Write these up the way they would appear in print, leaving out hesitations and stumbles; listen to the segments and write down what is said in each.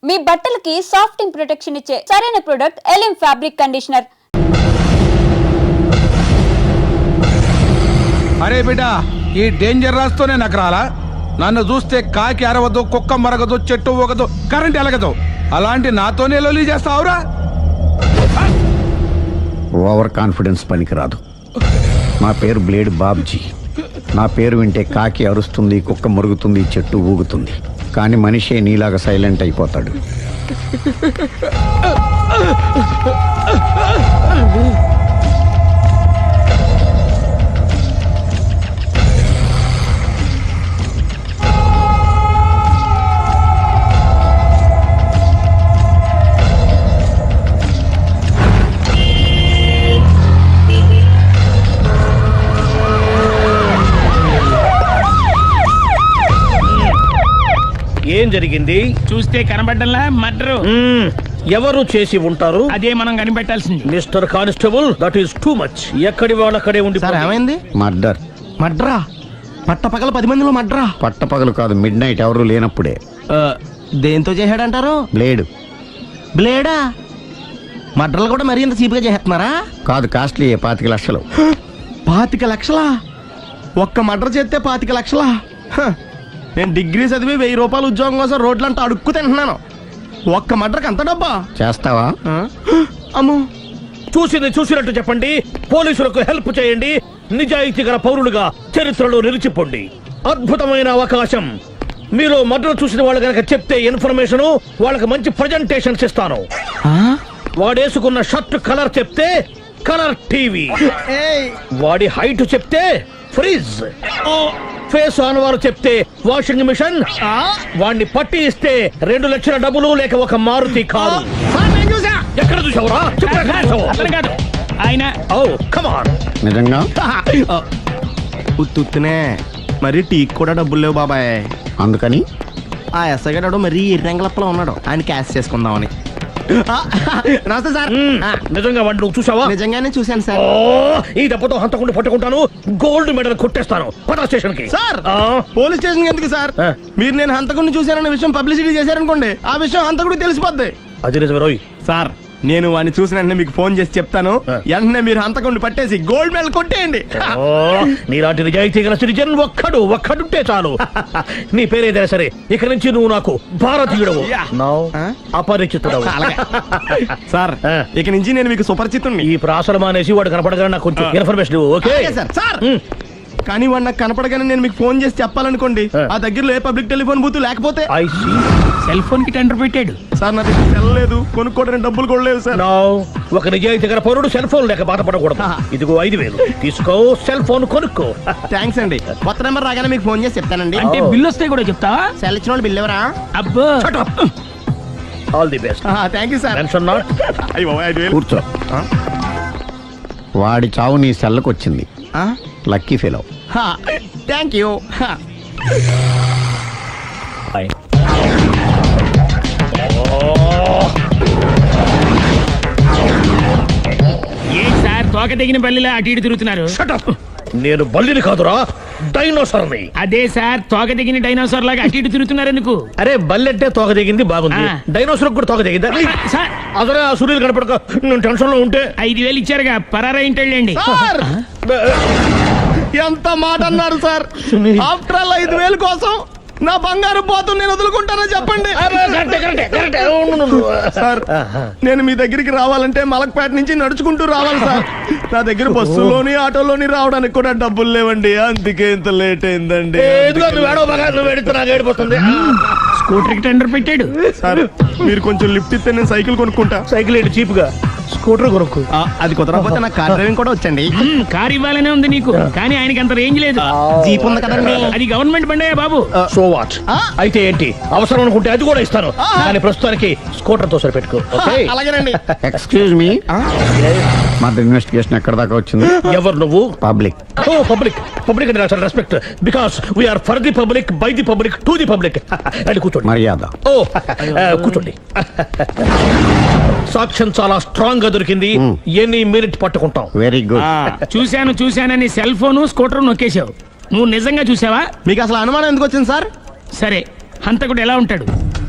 మీ బట్టలకి సాఫ్టింగ్ ప్రొటెక్షన్ ఇచ్చే సరైన ప్రొడక్ట్ ఎలిమ్ ఫ్యాబ్రిక్ కండిషనర్. అరే బిడ్డా, ఈ డేంజర్ రాస్తూనే నాకు రాలా? నన్ను చూస్తే కాకి అరవదు, కుక్క మరగదు, చెట్టు ఊగదు, కరెంట్ ఎలగదు. అలాంటి నాతోనే లొల్లి చేస్తావురా? ఓవర్ కాన్ఫిడెన్స్ పనికిరాదు. నా పేరు బ్లేడ్ బాబ్జీ. నా పేరు వింటే కాకి అరుస్తుంది, కుక్క మురుగుతుంది, చెట్టు ఊగుతుంది. కానీ మనిషే నీలాగా సైలెంట్ అయిపోతాడు. ఏం జరిగింది? చూస్తే కనబడ్డంలా మర్డరు. ఎవరు చేసి ఉంటారు? అదే మనం కనిపెట్టాల్సింది. Mister constable, that is too much. ఎక్కడి వాళ్ళక్కడే ఉండి. సార్ ఏమైంది? మర్డర్. మడ్రా? పట్టపగల 10 మందిలో మడ్రా? పట్టపగలు కాదు, మిడ్ నైట్ ఎవరు లేనప్పుడే. దేంతో చేశాడంటారు? బ్లేడ్. బ్లేడా? మడ్రలు కూడా మరీ ఇంత చీప్గా చేస్తున్నారా? కాదు, కాస్ట్లీ 25 లక్షలు. 25 లక్షలా? ఒక్క మడ్ర చేస్తే 25 లక్షలా? నేను డిగ్రీ చదివి 1000 రూపాయలు ఉద్యోగం కోసం రోడ్లంతా అడుక్కు తింటున్నాను. ఒక్క మడ్రకు అంత డబ్బా? చేస్తావా? అమ్మో, చూసింది చూసినట్టు చెప్పండి. పోలీసులకు హెల్ప్ చేయండి. నిజాయితీ గల పౌరులుగా చరిత్రలో నిలిచిపోండి. అద్భుతమైన అవకాశం. మీరు మర్డర్ చూసిన వాళ్ళు కనుక చెప్తే ఇన్ఫర్మేషన్, వాళ్ళకి మంచి ప్రజెంటేషన్స్ ఇస్తాను. వాడేసుకున్న షర్ట్ కలర్ చెప్తే కలర్ టీవీ, వాడి హైట్ చెప్తే ఫ్రిజ్, ఫేస్ ఆన్ వారు చెప్తే వాషింగ్ మిషన్, వాడిని పట్టి ఇస్తే 2 లక్షల డబ్బులు లేక ఒక మారుతి కారు. ఎక్కడ చూసావురా? కాదు ఆయన. Oh come on. నిజంగా? ఉత్తునే మరి టీకి కూడా డబ్బులు లేవు బాబాయ్. అందుకని ఆ ఎస్ఐ గారు మరీ ఎర్రంగలప్పలో ఉన్నాడు, ఆయన క్యాష్ చేసుకుందామని. నమస్తే సార్. నిజంగా వాడిని నువ్వు చూసావా? నిజంగానే చూశాను సార్. ఈ దెబ్బతో హంతకుండా పట్టుకుంటాను, గోల్డ్ మెడల్ కొట్టేస్తాను. పద స్టేషన్ కి. సార్, పోలీస్ స్టేషన్ ఎందుకు సార్? మీరు నేను హంతకుడిని చూశానన్న విషయం పబ్లిసిటీ చేశారనుకోండి, ఆ విషయం హంతకుడికి తెలిసిపోద్ది. అది నిజమే రోయ్. సార్, నేను వాడిని చూసిన వెంటనే మీకు ఫోన్ చేసి చెప్తాను. వెంటనే మీరు హంతకుడిని పట్టేసి గోల్డ్ మెడల్ కొట్టేయండి. నీలాంటి నిజాయితీ గల సిటిజన్ ఒక్కడుంటే చాలు. నీ పేరేదైనా సరే, ఇక నుంచి నువ్వు నాకు భారతీయుడవు, అపరిచితుడవు. సార్, ఇక నుంచి నేను మీకు సుపరిచితుడిని. ఈ ప్రాసలు మానేసి వాడు కనపడగా నాకు కొంచెం ఇన్ఫర్మేషన్. Okay sir. కానీ వాడు నాకు కనపడగానే నేను మీకు ఫోన్ చేసి చెప్పాలనుకోండి, ఆ దగ్గరలో ఏ పబ్లిక్ టెలిఫోన్ బూత్ లేకపోతే. సెల్ ఫోన్ కి టెండర్ పెట్టాడు సార్. నా దగ్గర సెల్ లేదు, కొనుక్కోవడానికి డబ్బులు కూడా లేవు సార్. ఒక నిజాయితీ గల పౌరుడు సెల్ ఫోన్ లేక బాధపడకూడదు. ఇదిగో 5000 తీసుకో, సెల్ ఫోన్ కొనుక్కో. థ్యాంక్స్ అండి. కొత్త నెంబర్ రాగానే మీకు ఫోన్ చేసి చెప్తానండి. అంటే బిల్ వస్తే కూడా చెప్తావా? సెల్ ఇచ్చిన వాళ్ళు బిల్ ఎవరా? అబ్బో, all the best. Thank you sir. Mention not. కూర్చో. వాడి చావు నీ సెల్లకు వచ్చింది. Lucky fellow. Thank you. A sir తోక తెగిన బల్లిలా అటు ఇటు తిరుగుతున్నారు? నేను బల్లిని కాదురా, డైనోసార్ని. అదే సార్, తోక తెగిన డైనోసార్ లాగా అటు ఇటు తిరుగుతున్నారు ఎందుకు? అరే బల్లెట్టే తోక దిగింది, బాగుంది. డైనోసార్ కూడా తోక దిగిందా? సార్, అదరే ఆ సూర్యులు కనపడక నేను టెన్షన్ లో ఉంటే 5000 ఇచ్చారుగా, పరారా ఇంటండి. ఎంత మాట అన్నారు సార్? ఆఫ్టర్ ఆల్ 5000 కోసం నా బంగారు పోతు నేను వదులుకుంటానని చెప్పండి సార్. నేను మీ దగ్గరికి రావాలంటే మలక్పేట నుంచి నడుచుకుంటూ రావాలి సార్. నా దగ్గర బస్సులోని ఆటోలోని రావడానికి కూడా డబ్బులు లేవండి, అందుకే ఇంత లేట్ అయిందండి. స్కూటర్ కి టెండర్ పెట్టాడు సార్. మీరు కొంచెం లిఫ్ట్ ఇస్తే నేను సైకిల్ కొనుక్కుంటా. సైకిల్ ఏంటి చీప్ గా, స్కూటర్ కొనుక్కు. అది కుదరకపోతే నాకు కార్ డ్రైవింగ్ కూడా వచ్చండి. కార్ ఇవ్వాలనే ఉంది నీకు, కానీ ఆయనకి అంత రేంజ్ లేదు. జీప్ ఉంది కదండి. అది గవర్నమెంట్ బండే బాబు. So what? అయితే ఏంటి, అవసరం అనుకుంటే అది కూడా ఇస్తాను, కానీ ప్రస్తుతానికి స్కూటర్ తో సరిపెట్టుకో. అలాగేనండి. ఎక్స్క్యూజ్ మీ, మర్డర్ ఇన్వెస్టిగేషన్ ఎక్కడ దాకా వచ్చింది? ఎవరు నువ్వు? పబ్లిక్. ఓ పబ్లిక్. పబ్లిక్ అంటే చాలా respect, because we are for the public, by the public, to the public. అది కూర్చోండి. మర్యాద. ఓ కూర్చోండి. సాక్ష్యం చాలా స్ట్రాంగ్ గా దొరికింది, ఎన్ని మినిట్ పట్టుకుంటాం. Very good. చూశానని సెల్ ఫోను స్కూటర్ నొక్కేశావు. నువ్వు నిజంగా చూసావా? మీకు అసలు అనుమానం ఎందుకు వచ్చింది సార్? సరే, హంతకుడు ఎలా ఉంటాడు?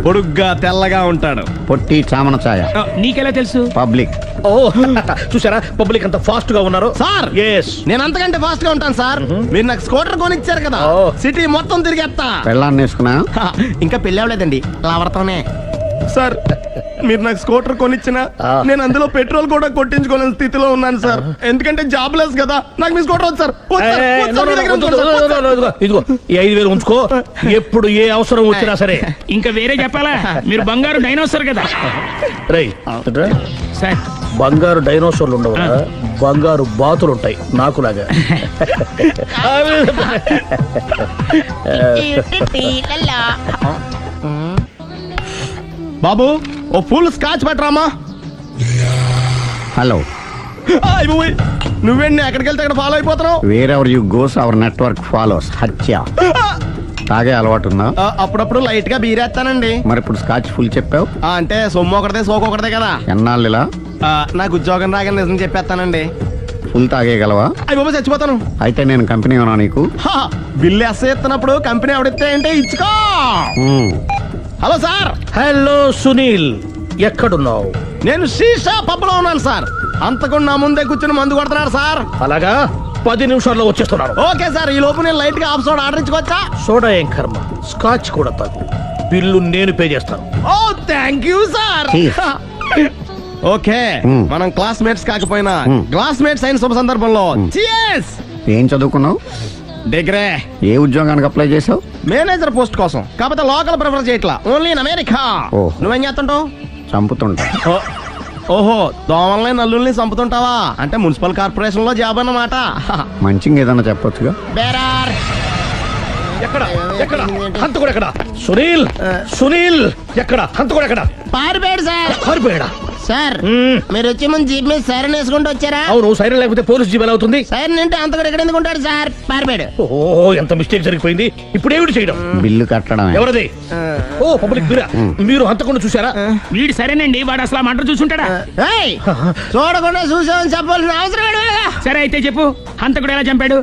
పొడుగ్గా తెల్లగా ఉంటాడు. పొట్టి చామన ఛాయ. నీకెలా తెలుసు? పబ్లిక్. ఓ చూసారా పబ్లిక్ అంత ఫాస్ట్ గా ఉన్నారు. సార్ ఎస్ నేను అంతకంటే ఫాస్ట్ గా ఉంటాను సార్. మీరు నాకు స్కూటర్ కొనిచ్చారు కదా, ఓ. సిటీ మొత్తం తిరిగేస్తా. పెళ్ళాన్ని వేసుకున్నా. ఇంకా పెళ్లి అవ్వలేదండి, లావడతానే. సార్ మీరు నాకు స్కూటర్ కొనిచ్చిన నేను అందులో పెట్రోల్ కూడా కొట్టించుకోలేని స్థితిలో ఉన్నాను సార్. ఎందుకంటే జాబ్ లెస్ కదా, నాకు మీ స్కూటర్ వద్దు సార్. వద్దు సార్, వద్దు సార్, మీ దగ్గర ఉంచుకోండి సార్. వద్దు సార్. ఇదిగో ఈ 5,000 ఉంచుకో. ఎప్పుడు ఏ అవసరం వచ్చినా సరే. ఇంకా వేరే చెప్పాలా? మీరు బంగారు డైనోసార్ కదా రై సార్. బంగారు డైనోసార్లు ఉండవు, బంగారు బాతులు ఉంటాయి నాకులాగా. బాబు ఓ ఫుల్ స్కాచ్ పెట్టరామా. హలో. నువ్వేంటి ఎక్కడికి వెళ్తే అక్కడ ఫాలో అయిపోతున్నావు? Wherever you goes our network follows. హత్య. తాగే అలవాటు ఉందా? అప్పుడప్పుడు లైట్ గా బీరేస్తానండి. మరి ఇప్పుడు స్కాచ్ ఫుల్ చెప్పావు. అంటే సొమ్ము ఒకటిదే సోకు ఒకటిదే కదా. ఎన్నాళ్ళు ఇలా? నాకు ఉద్యోగం రాగానే నిజం చెప్పేస్తానండి. ఫుల్ తాగేయగలవా? అయ్యి బాబు చచ్చిపోతాను. అయితే నేను కంపెనీ ఉన్నా నీకు. బిల్లు ఎస్ ఎత్తినప్పుడు కంపెనీ ఎవడితే అంటే ఇచ్చుకో. Hello sir. హలో సునీల్, ఎక్కడున్నావు? నేను శీషా పబ్లో ఉన్నాను సార్. అంతకుండా నా ముందే కూర్చుని మందు కొడుతున్నాడు సార్. అలాగా 10 నిమిషాల్లో వచ్చేస్తున్నాను. ఓకే సార్, ఈ లోపు నేను లైట్ గా ఆఫ్ సోడా ఆర్డర్ ఇచ్చుకోవచ్చా? సోడా ఏం కర్మ, స్కాచ్ కూడా తాగు. బిల్లు నేను పే చేస్తాను. Oh thank you sir. Cheers. Okay మనం క్లాస్మేట్స్ కాకపోయినా క్లాస్మేట్స్ అయిన శుభ సందర్భంలో cheers. ఏం చదువుకున్నావు? డిగ్రీ. ఏ ఉద్యోగానికి అప్లై చేసావు? మేనేజర్ పోస్ట్ కోసం, కాకపోతే లోకల్ ప్రిఫర్ చేయట్లా, ఓన్లీ ఇన్ అమెరికా. ఓ. నువ్వేం చేస్తుంటావు? చంపుతుంటా. ఓహో, దోమల్ని నల్లుల్ని చంపుతుంటావా? అంటే మున్సిపల్ కార్పొరేషన్ లో జాబ్ అన్నమాట. మంచిగా ఏదన్నా చెప్పొచ్చుగా. బేరార్. ఎక్కడ ఎక్కడ హంతకుడు ఎక్కడ? సునీల్, సునీల్ ఎక్కడ? హంతకుడు ఎక్కడ? పారిపోయాడు సార్. పారిపోయాడా? సార్ మీరు వచ్చే ముందు జీప్ మీద సైరన్ వేసుకుంటూ వచ్చారా? అవును, సైరన్ లేకపోతే పోలీస్ జీబ్ ఎలా అవుతుంది? సైరన్ అంటే అంత కూడా ఎక్కడ ఎందుకు ఉంటాడు సార్? పారిపోయాడు. ఓ ఎంత మిస్టేక్ జరిగిపోయింది. ఇప్పుడు ఏమిటి చేయడం? బిల్లు కట్టడమే. ఎవరది? ఓ పబ్లిక్ మీరా? మీరు హంతకుండా చూసారా? వీడు సరేనండి, వాడు అసలు ఆ మంట చూసుంటాడా? ఏయ్, చూడకుండా చూసామని చెప్పాల్సిన అవసరం ఏంటి? సరే అయితే చెప్పు, హంతకుడు ఎలా చంపాడు?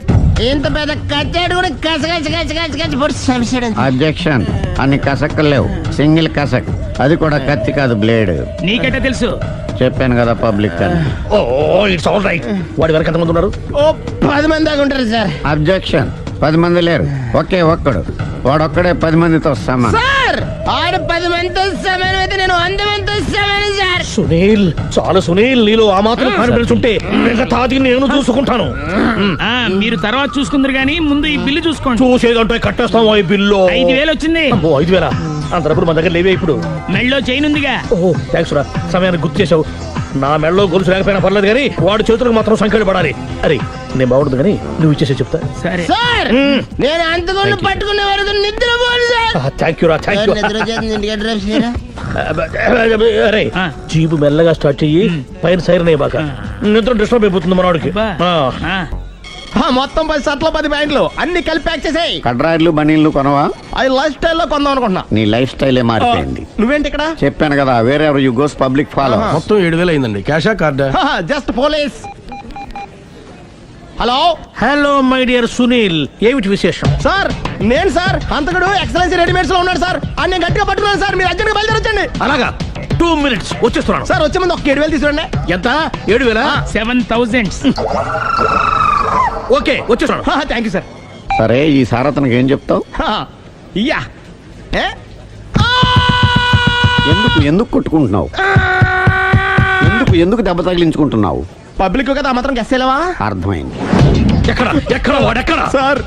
ఇంత పెద్ద కచ్చాడు కూడా కచ్చ పొడి చంపేశాడు. అబ్జెక్షన్. అన్ని కసక్కలు లేవు, సింగిల్ కసక్. అది కూడా కత్తి కాదు, బ్లేడ్. నీకెట్టా తెలుసు? చెప్పాను కదా పబ్లిక్ అని. Oh it's all right. వాడి వరకు ఎంతమంది ఉన్నారు? ఓ 10 మంది దాకా ఉంటారు సార్. అబ్జెక్షన్. 10 మంది లేరు, ఒకే ఒక్కడు. వాడొక్కడే 10 మందితో సమానం. సార్ ఆడ 10 మందితో సమానం అయితే నేను 100 మందితో సమానం సార్. సునీల్, చాలా సునీల్, నీలో ఆ మాత్రం కాన్ఫిడెన్స్ ఉంటే తాగి నేను చూసుకుంటాను. ఆ మీరు తర్వాత చూసుకుందరు గానీ ముందు ఈ బిల్లు చూసుకోండి. చూసేదంటే కట్టేస్తాం ఈ బిల్లు. 5,000 వచ్చింది. 5,000 అంత డబ్బులు మన దగ్గర లేవే ఇప్పుడు. మెళ్ళో చైన్ ఉందిగా. ఓహో థ్యాంక్స్ రా, సమయానికి గుర్తు చేసావు. నా మెడలో గొలుసు లేకపోయినా పర్లేదు కానీ వాడి చేతులకు మాత్రం సంఖ్యలు పడాలి. అరే నేను బాగుండదు కానీ నువ్వు ఇచ్చేసే చెప్తా. సరే సార్ నేను అంతకుండా పట్టుకునే వరకు నిద్రపోను సార్. థ్యాంక్ యూ రా, థ్యాంక్ యూ. నిద్ర చేస్తుంది ఇంటికి డ్రైవ్ చేయరా? అరే ఆ. జీబు మెల్లగా స్టార్ట్ చెయ్యి, పైన సైరన్ అయ్యి బాగా నిద్ర డిస్టర్బ్ అయిపోతుంది మనవాడికి. బా. ఆ. ఆ, మొత్తం 10 షర్ట్లు 10 ప్యాంట్లు అన్ని కలిపి ప్యాక్ చేసేయ్. కడ్రాయిలు బనీళ్లు కొనవా? అది లైఫ్ స్టైల్లో కొందాం అనుకుంటున్నా. నీ లైఫ్ స్టైలే మారిపోయింది. నువ్వేంటి ఇక్కడ? చెప్పాను కదా, వేరే ఎవరు యు గోస్ పబ్లిక్ ఫాలో. మొత్తం 7,000 అయిందండి. క్యాషా కార్డా? Just police. Hello hello my dear Sunil, ఏమిటి విశేషం? సార్ నేను సార్ అంతకుడు ఎక్సలెన్సీ రెడీమేడ్స్ లో ఉన్నాడు సార్. అన్ని గట్టిగా పట్టుకున్నాను సార్. మీరు అర్జెంట్గా బయలుదేరొచ్చండి. అలాగా 2 minutes వచ్చేస్తున్నాను. సార్ వచ్చే ముందు ఒక 7,000 తీసుకురండి. ఎంత? 7,000? 7,000. ఓకే వచ్చేస్తున్నాను. Thank you sir. సరే, ఈ సారతనకి ఏం చెప్తావు? ఇయ్యా ఏ? ఎందుకు కొట్టుకుంటున్నావు? ఎందుకు దెబ్బ తగిలించుకుంటున్నావు? పబ్లిక్ కదా మాత్రం గెస్సేలవా? అర్థమైంది. ఎక్కడ ఎక్కడ వాడెక్కడ? సార్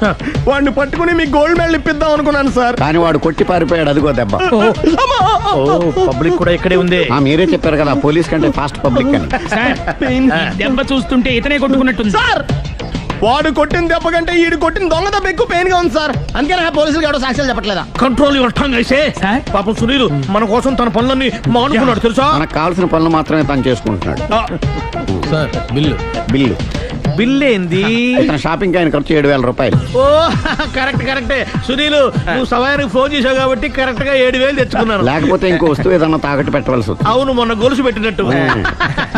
వాడిని పట్టుకుని మీకు గోల్డ్ మెడల్ ఇప్పిద్దాం అనుకున్నాను సార్. కానీ వాడు కొట్టి పారిపోయాడు, అదిగో దెబ్బ. ఓ పబ్లిక్ కూడా ఇక్కడే ఉంది. మీరే చెప్పారు కదా పోలీస్ కంటే ఫాస్ట్ పబ్లిక్ అని. సార్ ఈ దెబ్బ చూస్తుంటే ఇతనే కొట్టుకున్నట్టుంది. సార్ వాడు కొట్టిన దెబ్బ కంటే ఈడు కొట్టిన దొంగ దెబ్బ ఎక్కువ పెయిన్ గా ఉంది సార్. అందుకే పోలీసులు ఎవడో సాక్ష్యాలు చెప్పట్లేదా? కంట్రోల్ యువర్ టంగ్ అయితే. సార్? పాపం సునీల్ మన కోసం తన పనులన్నీ మానుకున్నాడు తెలుసా? మనకు కావాల్సిన పనులు మాత్రమే తను చేసుకుంటున్నాడు. Sir bill. బిల్లు బిల్ ఏంది? ఇతను షాపింగ్ ఆయన ఖర్చు 7,000 రూపాయలు. ఓ కరెక్టే సునీల్, నువ్వు సమయానికి ఫోన్ చేసావు కాబట్టి కరెక్ట్ గా 7,000 తెచ్చుకున్నాను. లేకపోతే ఇంకో వస్తువు ఏదన్నా తాకట్టు పెట్టవలసి వస్తుంది. అవును, మొన్న గొలుసు పెట్టినట్టు.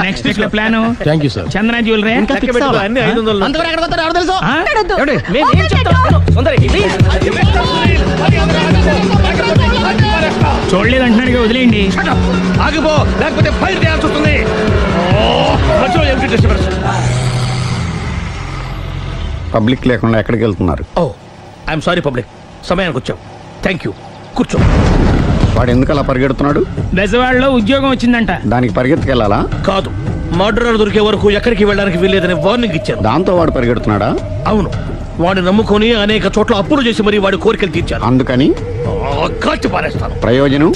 నెక్స్ట్ వీక్ లో plan thank you sir. Chandana jewellery. లెక్క పెట్టుకో, అన్ని 500. అంతవరకు ఎక్కడ పోతారు ఎవరు తెలుసు? ఏమండి? మేము ఏం చెప్తాం? తొందరగా, please. చూడలేదు అంటున్నాడుగా, వదిలేయండి. Shut up! ఆగిపో, లేకపోతే ఫైర్ చేయాల్సి వస్తుంది. మధ్యలో ఏమిటి disturbance? పబ్లిక్ లేకుండా ఎక్కడికి వెళ్తున్నారు? ఓ ఐఎమ్ సారీ పబ్లిక్, సమయానికి వచ్చాం. థ్యాంక్ యూ, కూర్చో. వాడు ఎందుకు అలా పరిగెడుతున్నాడు? బెజవాడలో ఉద్యోగం వచ్చిందంట. దానికి పరిగెత్తుకెళ్ళాలా? కాదు, మర్డరర్ దొరికే వరకు ఎక్కడికి వెళ్ళడానికి వీల్లేదని వార్నింగ్ ఇచ్చాను. దాంతో వాడు పరిగెడుతున్నాడా? అవును, వాడిని నమ్ముకొని అనేక చోట్ల అప్పులు చేసి మరీ వాడి కోరికలు తీర్చాను. అందుకని కాల్చి పారేస్తాను. ప్రయోజనం?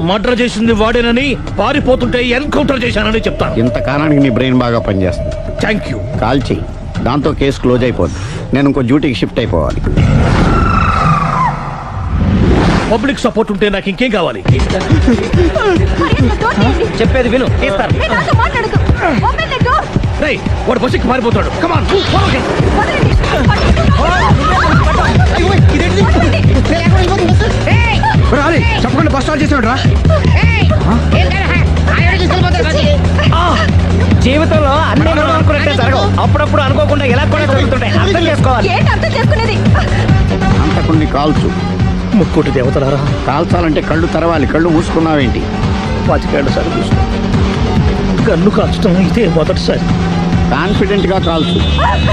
మర్డర్ చేసింది వాడేనని, పారిపోతుంటే ఎన్కౌంటర్ చేశానని చెప్తాను. ఇంతకాలానికి నీ బ్రెయిన్ బాగా పనిచేస్తుంది. Thank you. కాల్ చెయ్యి, దాంతో కేసు క్లోజ్ అయిపోద్ది. నేను ఇంకో డ్యూటీకి షిఫ్ట్ అయిపోవాలి. పబ్లిక్ సపోర్ట్ ఉంటే నాకు ఇంకేం కావాలి? చెప్పేది విను, తీస్తారు. రేయ్, వాడు బస్సుకి మారిపోతాడు. కమాన్, చెప్పకుండా బస్ స్టార్ట్ చేసాడు రా. జీవితంలో అన్ని మనం అనుకున్నట్టే జరగవు. అప్పుడప్పుడు అనుకోకుండా ఎలా కూడా జరుగుతుంటాయి. అర్థం చేసుకోవాలి. ఏంటి అర్థం చేసుకునేది? అంతకుని కాల్చు. ముక్కోటి దేవతలారా, కాల్చాలంటే కళ్ళు తెరవాలి. కళ్ళు మూసుకున్నావేంటి? 25 సార్లు చూసిన గన్ను కాల్చడం ఇదే మొదటిసారి. కాన్ఫిడెంట్ గా కాల్చు.